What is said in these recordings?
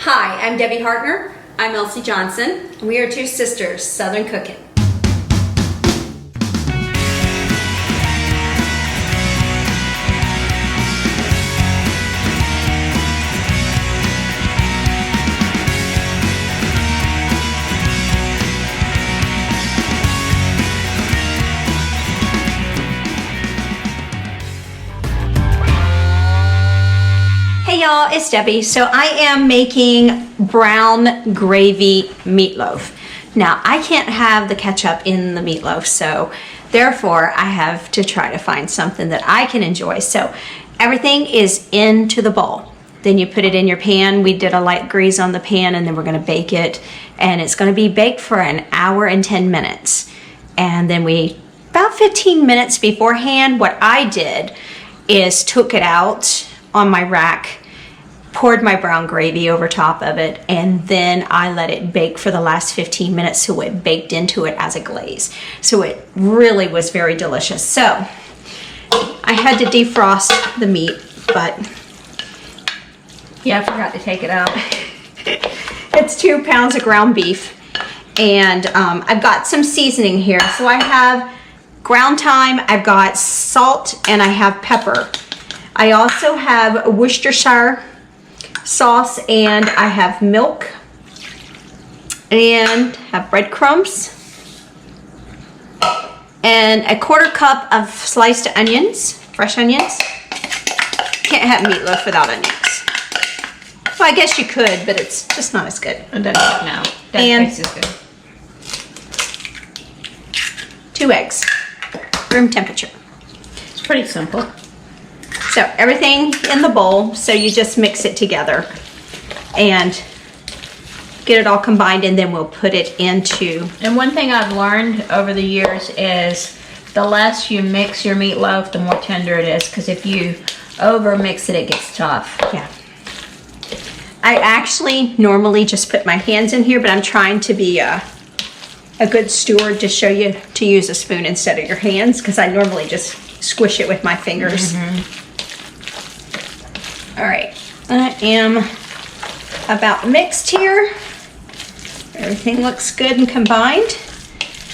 Hi, I'm Debbie Hartner. I'm Elsie Johnson. We are two sisters, Southern Cooking. Hey y'all, it's Debbie. So I am making brown gravy meatloaf. Now I can't have the ketchup in the meatloaf, so therefore I have to try to find something that I can enjoy. So everything is into the bowl. Then you put it in your pan. We did a light grease on the pan and then we're gonna bake it. And it's gonna be baked for an hour and 10 minutes. And then about 15 minutes beforehand, what I did is took it out on my rack, poured my brown gravy over top of it, and then I let it bake for the last 15 minutes so it baked into it as a glaze. So it really was very delicious. So I had to defrost the meat, but yeah, I forgot to take it out. It's 2 pounds of ground beef, and I've got some seasoning here. So I have ground thyme, I've got salt, and I have pepper. I also have Worcestershire sauce, and I have milk, and have breadcrumbs, and a 1/4 cup of sliced onions, fresh onions. Can't have meatloaf without onions. Well, I guess you could, but it's just not as good. It doesn't, no. That And tastes as good. 2 eggs, room temperature. It's pretty simple. So everything in the bowl, so you just mix it together and get it all combined, and then we'll put it into... And one thing I've learned over the years is the less you mix your meatloaf, the more tender it is, because if you over mix it, it gets tough. Yeah. I actually normally just put my hands in here, but I'm trying to be a good steward to show you to use a spoon instead of your hands, because I normally just squish it with my fingers. All right, I am about mixed here. Everything looks good and combined.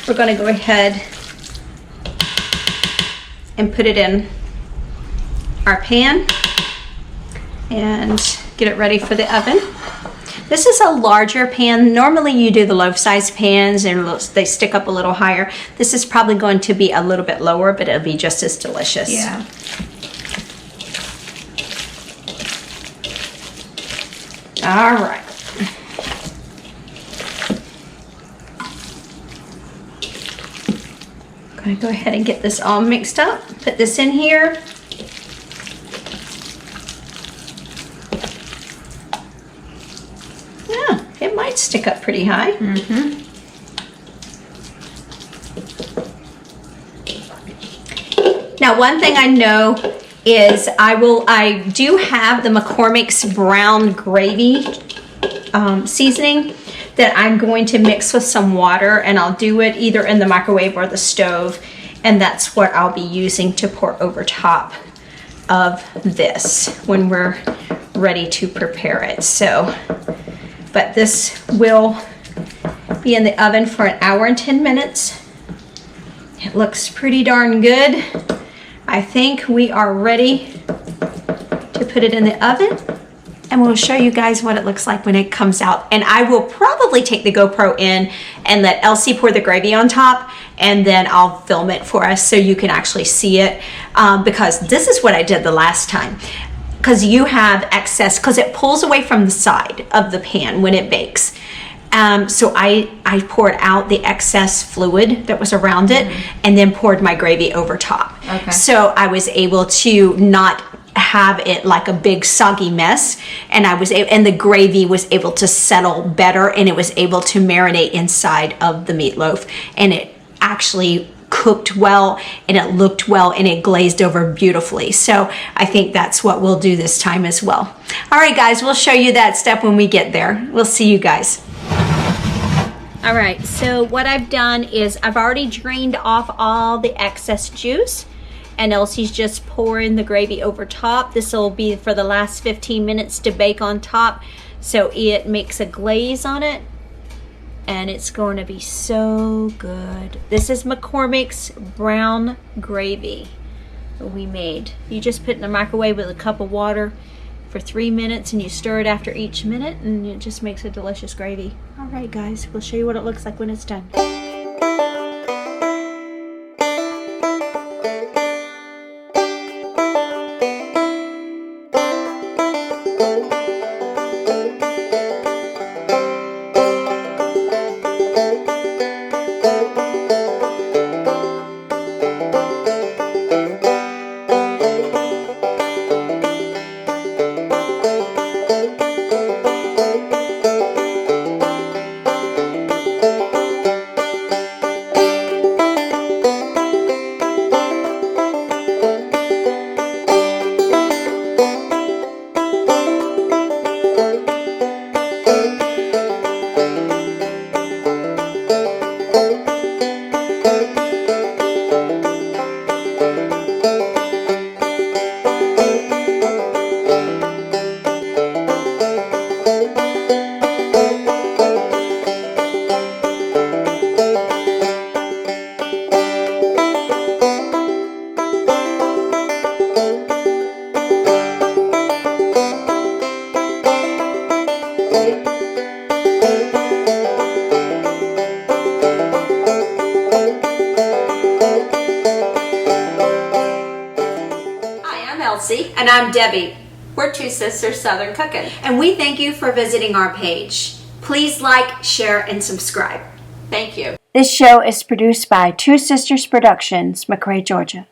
We're gonna go ahead and put it in our pan and get it ready for the oven. This is a larger pan. Normally you do the loaf size pans and they stick up a little higher. This is probably going to be a little bit lower, but it'll be just as delicious. Yeah. All right. I'm gonna go ahead and get this all mixed up. Put this in here. Yeah, it might stick up pretty high. Now, one thing I know is I do have the McCormick's brown gravy seasoning that I'm going to mix with some water, and I'll do it either in the microwave or the stove, and that's what I'll be using to pour over top of this when we're ready to prepare it. So, but this will be in the oven for an hour and 10 minutes. It looks pretty darn good. I think we are ready to put it in the oven, and we'll show you guys what it looks like when it comes out. And I will probably take the GoPro in and let Elsie pour the gravy on top, and then I'll film it for us so you can actually see it, because this is what I did the last time. Because you have excess, because it pulls away from the side of the pan when it bakes. So I poured out the excess fluid that was around it, and then poured my gravy over top. Okay. So I was able to not have it like a big soggy mess, and and the gravy was able to settle better, and it was able to marinate inside of the meatloaf, and it actually cooked well, and it looked well, and it glazed over beautifully. So I think that's what we'll do this time as well. All right, guys, we'll show you that step when we get there. We'll see you guys. All right, so what I've done is I've already drained off all the excess juice, and Elsie's just pouring the gravy over top. This will be for the last 15 minutes to bake on top. So it makes a glaze on it, and it's going to be so good. This is McCormick's brown gravy that we made. You just put it in the microwave with a cup of water for 3 minutes, and you stir it after each minute, and it just makes a delicious gravy. All right, guys, we'll show you what it looks like when it's done. And I'm Debbie. We're Two Sisters Southern Cooking. And we thank you for visiting our page. Please like, share, and subscribe. Thank you. This show is produced by Two Sisters Productions, McRae, Georgia.